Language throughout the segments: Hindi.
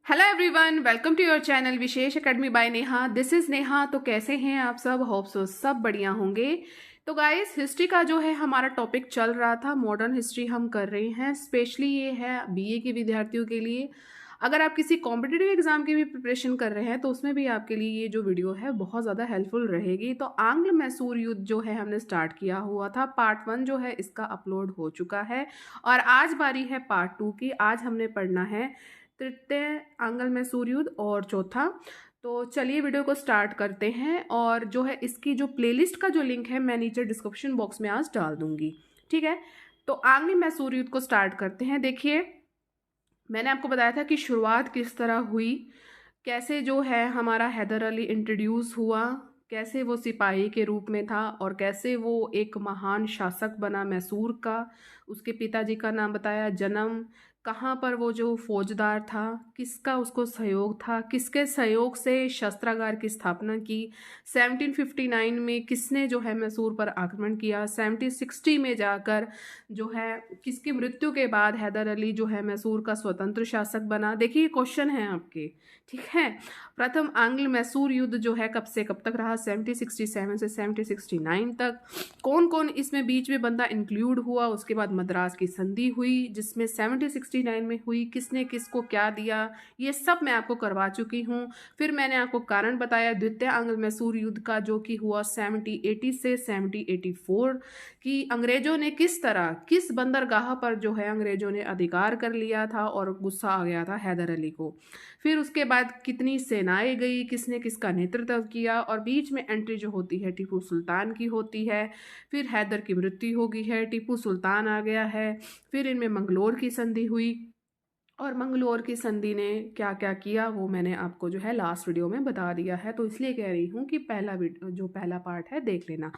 Hello everyone, welcome to your channel Vishesh academy by Neha. This is Neha. तो कैसे हैं आप सब? होप सो सब बढ़िया होंगे। तो गाइस, हिस्ट्री का जो है हमारा टॉपिक चल रहा था, मॉडर्न हिस्ट्री हम कर रहे हैं। स्पेशली ये है बीए के विद्यार्थियों के लिए। अगर आप किसी कॉम्पिटिटिव एग्जाम की भी प्रिपरेशन कर रहे हैं तो उसमें भी आपके लिए ये जो वीडियो है बहुत ज़्यादा हेल्पफुल रहेगी। तो आंग्ल मैसूर युद्ध जो है हमने स्टार्ट किया हुआ था, पार्ट 1 जो है इसका अपलोड हो चुका है और आज बारी है पार्ट 2 की। आज हमने पढ़ना है तृतीय आंग्ल मैसूर युद्ध और चौथा। तो चलिए वीडियो को स्टार्ट करते हैं। और जो है इसकी जो प्लेलिस्ट का जो लिंक है मैं नीचे डिस्क्रिप्शन बॉक्स में आज डाल दूंगी, ठीक है। तो आंग्ल मैसूर युद्ध को स्टार्ट करते हैं। देखिए, मैंने आपको बताया था कि शुरुआत किस तरह हुई, कैसे जो है हमारा हैदर अली इंट्रोड्यूस हुआ, कैसे वो सिपाही के रूप में था और कैसे वो एक महान शासक बना मैसूर का। उसके पिताजी का नाम बताया, जन्म, कहाँ पर वो जो फौजदार था, किसका उसको सहयोग था, किसके सहयोग से शस्त्रागार की स्थापना की, 1759 में किसने जो है मैसूर पर आक्रमण किया, 1760 में जाकर जो है किसकी मृत्यु के बाद हैदर अली जो है मैसूर का स्वतंत्र शासक बना। देखिए क्वेश्चन है आपके, ठीक है। प्रथम आंग्ल मैसूर युद्ध जो है कब से कब तक रहा? 1767 से 1769 तक। कौन कौन इसमें बीच में बंदा इंक्लूड हुआ? उसके बाद मद्रास की संधि हुई जिसमें 1769 में हुई, किसने किसको क्या दिया, ये सब मैं आपको करवा चुकी हूँ। फिर मैंने आपको कारण बताया द्वितीय आंग्ल मैसूर युद्ध का, जो कि हुआ 1780 से 1784, कि अंग्रेजों ने किस तरह किस बंदरगाह पर जो है अंग्रेजों ने अधिकार कर लिया था और गुस्सा आ गया था हैदर अली को। फिर उसके बाद कितनी सेनाएं गई, किसने किसका नेतृत्व किया, और बीच में एंट्री जो होती है टीपू सुल्तान की होती है। फिर हैदर की मृत्यु हो गई है, टीपू सुल्तान आ गया है। फिर इनमें मंगलोर की संधि हुई और मंगलोर की संधि ने क्या क्या किया वो मैंने आपको जो है लास्ट वीडियो में बता दिया है। तो इसलिए कह रही हूँ कि पहला पार्ट है देख लेना।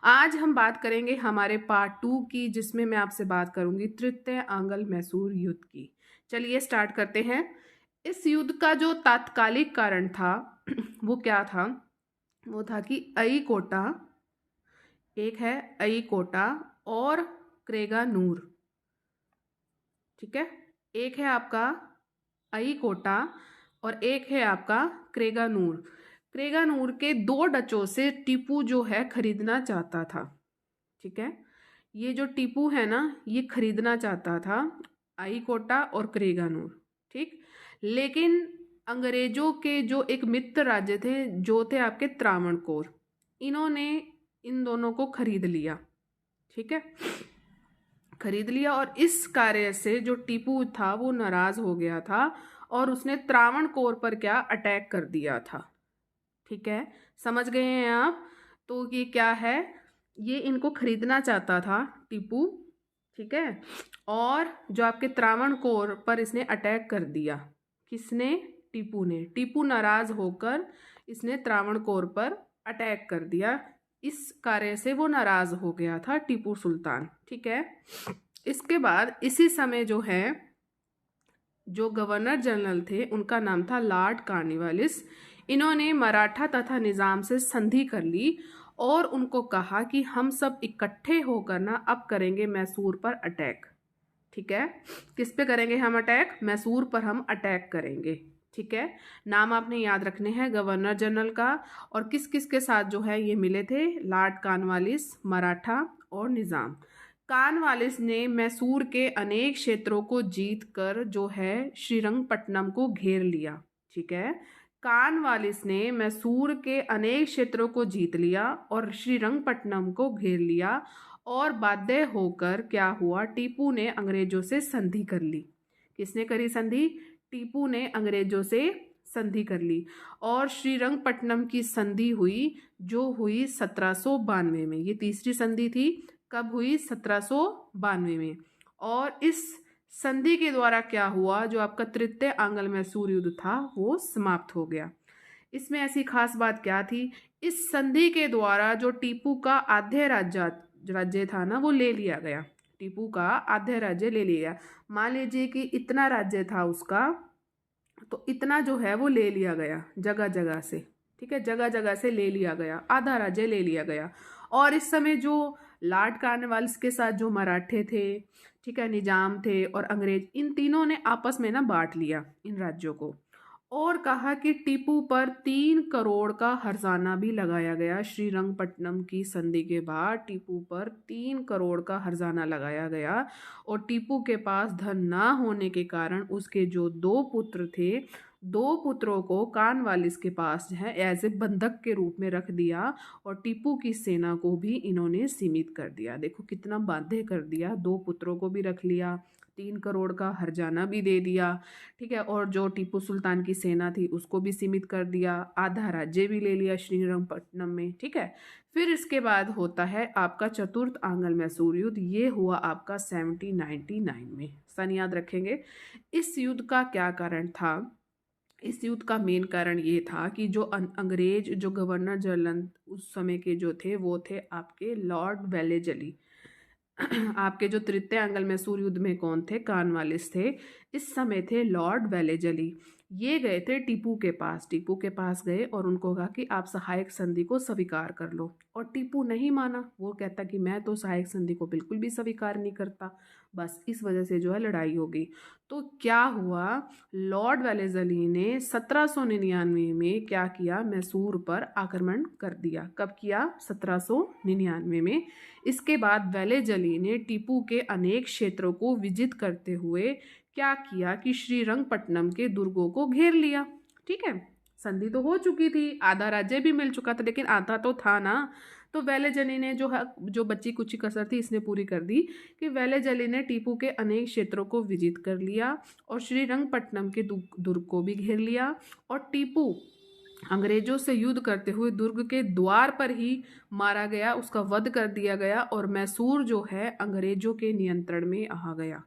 आज हम बात करेंगे हमारे पार्ट 2 की, जिसमें मैं आपसे बात करूंगी तृतीय आंग्ल मैसूर युद्ध की। चलिए स्टार्ट करते हैं। इस युद्ध का जो तात्कालिक कारण था वो क्या था? वो था कि अई कोटा, एक है अई कोटा और क्रेगा नूर, ठीक है। एक है आपका अई कोटा और एक है आपका क्रेगा नूर। क्रेगा नूर के दो डचों से टीपू जो है खरीदना चाहता था, ठीक है। ये जो टीपू है ना, ये खरीदना चाहता था आई कोटा और क्रेगा नूर, ठीक। लेकिन अंग्रेजों के जो एक मित्र राज्य थे, जो थे आपके त्रावणकोर, इन्होंने इन दोनों को खरीद लिया, ठीक है, खरीद लिया। और इस कार्य से जो टीपू था वो नाराज हो गया था और उसने त्रावणकोर पर क्या अटैक कर दिया था, ठीक है। समझ गए हैं आप? तो ये क्या है, ये इनको खरीदना चाहता था टीपू, ठीक है। और जो आपके त्रावणकोर पर इसने अटैक कर दिया, किसने? टीपू ने। टीपू नाराज होकर इसने त्रावणकोर पर अटैक कर दिया। इस कार्य से वो नाराज हो गया था टीपू सुल्तान, ठीक है। इसके बाद इसी समय जो है जो गवर्नर जनरल थे उनका नाम था लॉर्ड कॉर्नवालिस। इन्होंने मराठा तथा निजाम से संधि कर ली और उनको कहा कि हम सब इकट्ठे होकर ना अब करेंगे मैसूर पर अटैक, ठीक है। किस पे करेंगे हम अटैक? मैसूर पर हम अटैक करेंगे, ठीक है। नाम आपने याद रखने हैं गवर्नर जनरल का। और किस किस के साथ जो है ये मिले थे? लॉर्ड कॉर्नवालिस, मराठा और निजाम। कॉर्नवालिस ने मैसूर के अनेक क्षेत्रों को जीत कर जो है श्रीरंगपट्टनम को घेर लिया, ठीक है। कॉर्नवालिस ने मैसूर के अनेक क्षेत्रों को जीत लिया और श्रीरंगपट्टनम को घेर लिया और बाध्य होकर क्या हुआ? टीपू ने अंग्रेजों से संधि कर ली। किसने करी संधि? टीपू ने अंग्रेजों से संधि कर ली और श्रीरंगपट्टनम की संधि हुई, जो हुई 1792 में। ये तीसरी संधि थी। कब हुई? 1792 में। और इस संधि के द्वारा क्या हुआ? जो आपका तृतीय आंग्ल मैसूर युद्ध था वो समाप्त हो गया। इसमें ऐसी खास बात क्या थी? इस संधि के द्वारा जो टीपू का आधे राज्य था ना वो ले लिया गया। टीपू का आधे राज्य ले लिया। मान लीजिए कि इतना राज्य था उसका, तो इतना जो है वो ले लिया गया जगह जगह से, ठीक है। जगह जगह से ले लिया गया, आधा राज्य ले लिया गया। और इस समय जो लॉर्ड कॉर्नवालिस के साथ जो मराठे थे, ठीक है, निजाम थे और अंग्रेज, इन तीनों ने आपस में ना बांट लिया इन राज्यों को। और कहा कि टीपू पर 3 करोड़ का हर्जाना भी लगाया गया। श्रीरंगपट्टनम की संधि के बाद टीपू पर 3 करोड़ का हर्जाना लगाया गया और टीपू के पास धन ना होने के कारण उसके जो 2 पुत्र थे, 2 पुत्रों को कानवालिस के पास जो है एज ए बंधक के रूप में रख दिया और टीपू की सेना को भी इन्होंने सीमित कर दिया। देखो कितना बाध्य कर दिया, 2 पुत्रों को भी रख लिया, 3 करोड़ का हर्जाना भी दे दिया, ठीक है, और जो टीपू सुल्तान की सेना थी उसको भी सीमित कर दिया, आधा राज्य भी ले लिया श्रीरंगपट्टनम में, ठीक है। फिर इसके बाद होता है आपका चतुर्थ आंग्ल मैसूर युद्ध। ये हुआ आपका 1799 में। सन याद रखेंगे। इस युद्ध का क्या कारण था? इस युद्ध का मेन कारण ये था कि जो अंग्रेज जो गवर्नर जनरल उस समय के जो थे वो थे आपके लॉर्ड वेलेजली। आपके जो तृतीय आंग्ल मैसूर युद्ध में कौन थे? कानवालिस थे। इस समय थे लॉर्ड वेलेजली। ये गए थे टीपू के पास। टीपू के पास गए और उनको कहा कि आप सहायक संधि को स्वीकार कर लो, और टीपू नहीं माना। वो कहता कि मैं तो सहायक संधि को बिल्कुल भी स्वीकार नहीं करता। बस इस वजह से जो है लड़ाई हो गई। तो क्या हुआ, लॉर्ड वेलेजली ने 1799 में क्या किया? मैसूर पर आक्रमण कर दिया। कब किया? 1799 में। इसके बाद वेलेजली ने टीपू के अनेक क्षेत्रों को विजित करते हुए क्या किया कि श्रीरंगपट्टनम के दुर्गों को घेर लिया। ठीक है, संधि तो हो चुकी थी, आधा राज्य भी मिल चुका था, लेकिन आधा तो था ना। तो वेलेजली ने जो बच्ची कुछ कसर थी इसने पूरी कर दी कि वेलेजली ने टीपू के अनेक क्षेत्रों को विजित कर लिया और श्रीरंगपट्टनम के दुर्ग को भी घेर लिया। और टीपू अंग्रेजों से युद्ध करते हुए दुर्ग के द्वार पर ही मारा गया, उसका वध कर दिया गया और मैसूर जो है अंग्रेजों के नियंत्रण में आ गया।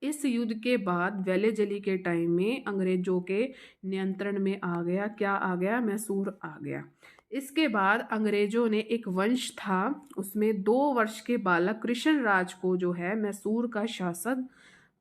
इस युद्ध के बाद वेलेजली के टाइम में अंग्रेजों के नियंत्रण में आ गया। क्या आ गया? मैसूर आ गया। इसके बाद अंग्रेजों ने एक वंश था, उसमें 2 वर्ष के बालक कृष्णराज को जो है मैसूर का शासक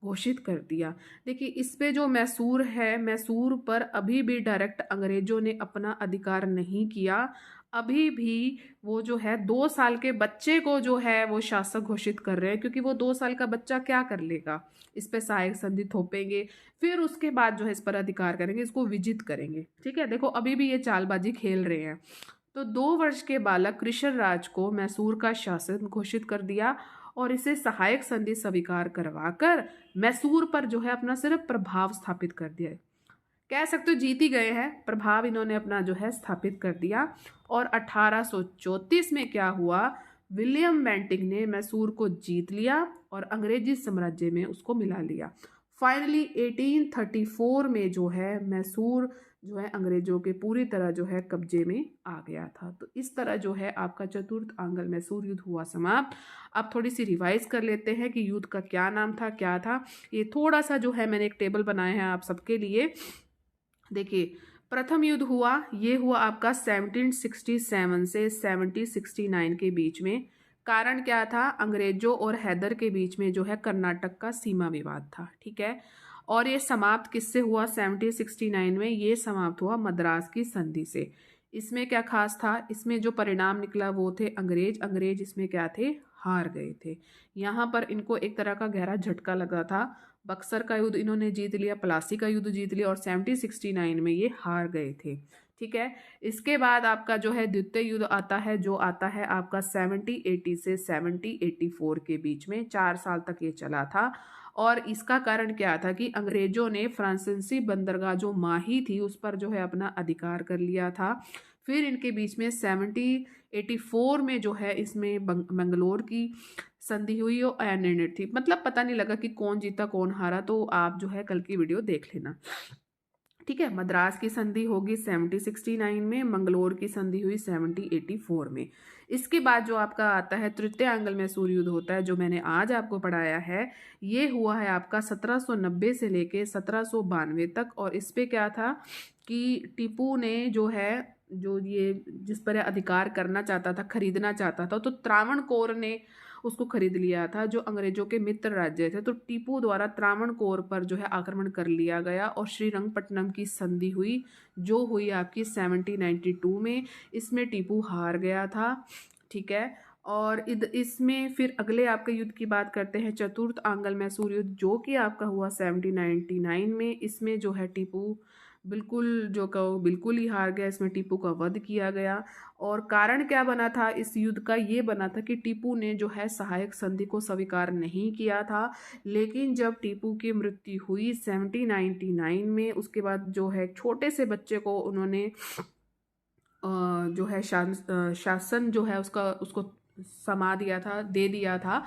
घोषित कर दिया। देखिए इस पे जो मैसूर है, मैसूर पर अभी भी डायरेक्ट अंग्रेजों ने अपना अधिकार नहीं किया। अभी भी वो जो है 2 साल के बच्चे को जो है वो शासक घोषित कर रहे हैं, क्योंकि वो 2 साल का बच्चा क्या कर लेगा? इस पे सहायक संधि थोपेंगे, फिर उसके बाद जो है इस पर अधिकार करेंगे, इसको विजित करेंगे। ठीक है, देखो अभी भी ये चालबाजी खेल रहे हैं। तो 2 वर्ष के बालक कृष्णराज को मैसूर का शासक घोषित कर दिया और इसे सहायक संधि स्वीकार करवाकर मैसूर पर जो है अपना सिर्फ प्रभाव स्थापित कर दिया। कह सकते हो जीत ही गए हैं, प्रभाव इन्होंने अपना जो है स्थापित कर दिया। और 1834 में क्या हुआ? विलियम बेंटिंक ने मैसूर को जीत लिया और अंग्रेजी साम्राज्य में उसको मिला लिया। फाइनली 1834 में जो है मैसूर जो है अंग्रेजों के पूरी तरह जो है कब्जे में आ गया था। तो इस तरह जो है आपका चतुर्थ आंग्ल मैसूर युद्ध हुआ समाप्त। अब थोड़ी सी रिवाइज कर लेते हैं कि युद्ध का क्या नाम था, क्या था। ये थोड़ा सा जो है मैंने एक टेबल बनाया है आप सबके लिए। देखिए प्रथम युद्ध हुआ, ये हुआ आपका 1767 से 1769 के बीच में। कारण क्या था? अंग्रेजों और हैदर के बीच में जो है कर्नाटक का सीमा विवाद था। ठीक है, और ये समाप्त किससे हुआ? 1769 में ये समाप्त हुआ मद्रास की संधि से। इसमें क्या खास था? इसमें जो परिणाम निकला वो थे अंग्रेज इसमें क्या थे? हार गए थे। यहाँ पर इनको एक तरह का गहरा झटका लगा था। बक्सर का युद्ध इन्होंने जीत लिया, प्लासी का युद्ध जीत लिया और 1769 में ये हार गए थे। ठीक है, इसके बाद आपका जो है द्वितीय युद्ध आता है, जो आता है आपका 1780 से 1784 के बीच में। 4 साल तक ये चला था और इसका कारण क्या था कि अंग्रेजों ने फ्रांसीसी बंदरगाह जो माही थी उस पर जो है अपना अधिकार कर लिया था। फिर इनके बीच में 1784 में जो है इसमें मंगलोर की संधि हुई और अनिर्णित थी। मतलब पता नहीं लगा कि कौन जीता कौन हारा, तो आप जो है कल की वीडियो देख लेना। ठीक है, मद्रास की संधि होगी 1769 में, मंगलोर की संधि हुई 1784 में। इसके बाद जो आपका आता है तृतीय आंग्ल मैसूर युद्ध होता है, जो मैंने आज आपको पढ़ाया है। ये हुआ है आपका 1790 से लेके 1792 तक। और इस पे क्या था कि टीपू ने जो है जो ये जिस पर अधिकार करना चाहता था, खरीदना चाहता था, तो त्रावणकोर ने उसको खरीद लिया था, जो अंग्रेजों के मित्र राज्य थे। तो टीपू द्वारा त्रावणकोर पर जो है आक्रमण कर लिया गया और श्रीरंगपट्टनम की संधि हुई, जो हुई आपकी 1792 में। इसमें टीपू हार गया था। ठीक है, और इसमें फिर अगले आपके युद्ध की बात करते हैं, चतुर्थ आंग्ल मैसूर युद्ध, जो कि आपका हुआ 1799 में। इसमें जो है टीपू बिल्कुल जो कहो बिल्कुल ही हार गया, इसमें टीपू का वध किया गया। और कारण क्या बना था इस युद्ध का? ये बना था कि टीपू ने जो है सहायक संधि को स्वीकार नहीं किया था। लेकिन जब टीपू की मृत्यु हुई 1799 में, उसके बाद जो है छोटे से बच्चे को उन्होंने जो है शासन जो है उसको समा दिया था, दे दिया था।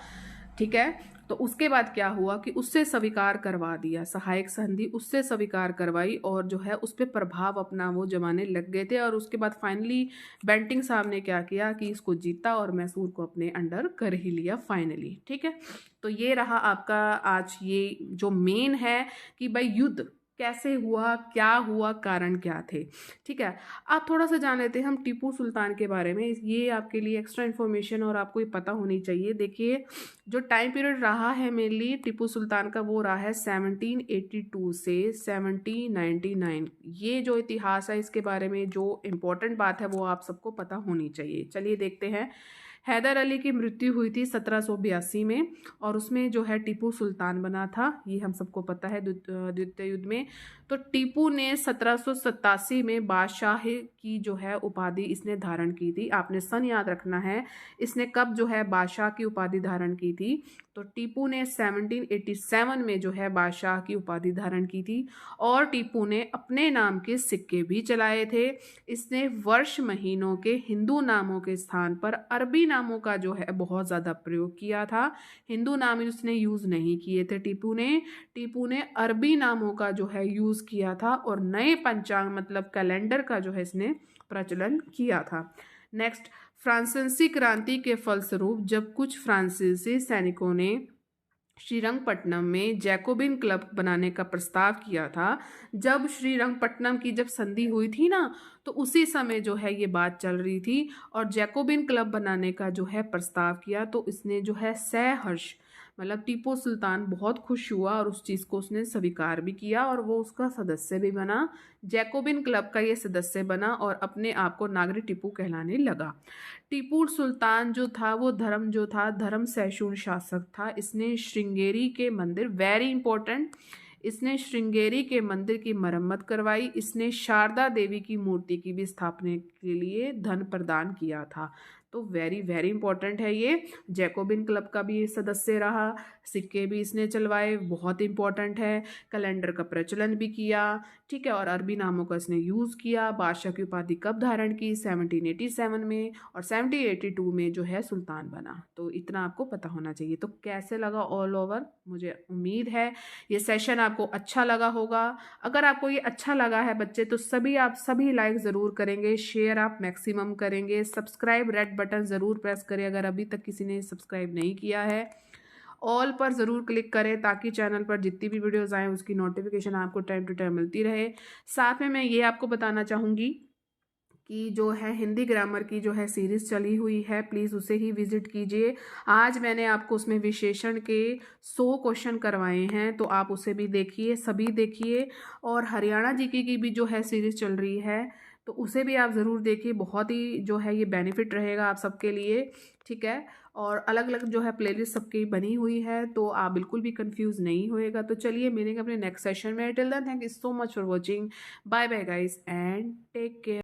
ठीक है, तो उसके बाद क्या हुआ कि उससे स्वीकार करवा दिया, सहायक संधि उससे स्वीकार करवाई, और जो है उस पर प्रभाव अपना वो जमाने लग गए थे। और उसके बाद फाइनली बेंटिंग साहब ने क्या किया कि इसको जीता और मैसूर को अपने अंडर कर ही लिया फाइनली। ठीक है, तो ये रहा आपका आज ये जो मेन है कि भाई युद्ध कैसे हुआ, क्या हुआ, कारण क्या थे। ठीक है, आप थोड़ा सा जान लेते हैं हम टीपू सुल्तान के बारे में। ये आपके लिए एक्स्ट्रा इन्फॉर्मेशन और आपको ये पता होनी चाहिए। देखिए, जो टाइम पीरियड रहा है मेनली टीपू सुल्तान का, वो रहा है 1782 से 1799। ये जो इतिहास है इसके बारे में जो इम्पोर्टेंट बात है वो आप सबको पता होनी चाहिए। चलिए देखते हैं। हैदर अली की मृत्यु हुई थी 1782 में, और उसमें जो है टीपू सुल्तान बना था, ये हम सबको पता है द्वितीय युद्ध में। तो टीपू ने 1787 में बादशाह की जो है उपाधि इसने धारण की थी। आपने सन याद रखना है, इसने कब जो है बादशाह की उपाधि धारण की थी। तो टीपू ने 1787 में जो है बादशाह की उपाधि धारण की थी, और टीपू ने अपने नाम के सिक्के भी चलाए थे। इसने वर्ष महीनों के हिंदू नामों के स्थान पर अरबी नामों का जो है बहुत ज़्यादा प्रयोग किया था। हिंदू नाम उसने यूज़ नहीं किए थे टीपू ने अरबी नामों का जो है यूज़ किया था, और नए पंचांग मतलब कैलेंडर का जो है इसने प्रचलन किया था। नेक्स्ट, फ्रांसीसी क्रांति के फलस्वरूप जब कुछ फ्रांसीसी सैनिकों ने श्रीरंगपट्टनम में जैकोबिन क्लब बनाने का प्रस्ताव किया था। जब श्रीरंगपट्टनम की जब संधि हुई थी ना, तो उसी समय जो है ये बात चल रही थी, और जैकोबिन क्लब बनाने का जो है प्रस्ताव किया। तो इसने जो है सहर्ष मतलब टीपू सुल्तान बहुत खुश हुआ, और उस चीज़ को उसने स्वीकार भी किया, और वो उसका सदस्य भी बना। जैकोबिन क्लब का ये सदस्य बना और अपने आप को नागरिक टीपू कहलाने लगा। टीपू सुल्तान जो था वो धर्म सहिष्णु शासक था। इसने श्रृंगेरी के मंदिर, वेरी इंपॉर्टेंट, इसने श्रृंगेरी के मंदिर की मरम्मत करवाई। इसने शारदा देवी की मूर्ति की भी स्थापना के लिए धन प्रदान किया था। तो वेरी वेरी इंपॉर्टेंट है ये। जैकोबिन क्लब का भी सदस्य रहा, सिक्के भी इसने चलवाए, बहुत इंपॉर्टेंट है। कैलेंडर का प्रचलन भी किया, ठीक है, और अरबी नामों का इसने यूज़ किया। बादशाह की उपाधि कब धारण की? 1787 में, और 1782 में जो है सुल्तान बना। तो इतना आपको पता होना चाहिए। तो कैसे लगा ऑल ओवर? मुझे उम्मीद है ये सेशन आपको अच्छा लगा होगा। अगर आपको ये अच्छा लगा है बच्चे, तो आप सभी लाइक ज़रूर करेंगे, शेयर आप मैक्सिमम करेंगे, सब्सक्राइब रेड बटन ज़रूर प्रेस करें अगर अभी तक किसी ने सब्सक्राइब नहीं किया है। ऑल पर ज़रूर क्लिक करें ताकि चैनल पर जितनी भी वीडियोज़ आएँ उसकी नोटिफिकेशन आपको टाइम टू टाइम मिलती रहे। साथ में मैं ये आपको बताना चाहूँगी कि जो है हिंदी ग्रामर की जो है सीरीज़ चली हुई है, प्लीज़ उसे ही विजिट कीजिए। आज मैंने आपको उसमें विशेषण के 100 क्वेश्चन करवाए हैं, तो आप उसे भी देखिए, सभी देखिए। और हरियाणा जीके की भी जो है सीरीज़ चल रही है, तो उसे भी आप ज़रूर देखिए। बहुत ही जो है ये बेनिफिट रहेगा आप सबके लिए, ठीक है। और अलग अलग जो है प्लेलिस्ट सबकी बनी हुई है, तो आप बिल्कुल भी कंफ्यूज नहीं होएगा। तो चलिए मिलेंगे अपने नेक्स्ट सेशन में। Till then thank you so much for watching. Bye bye guys and take care.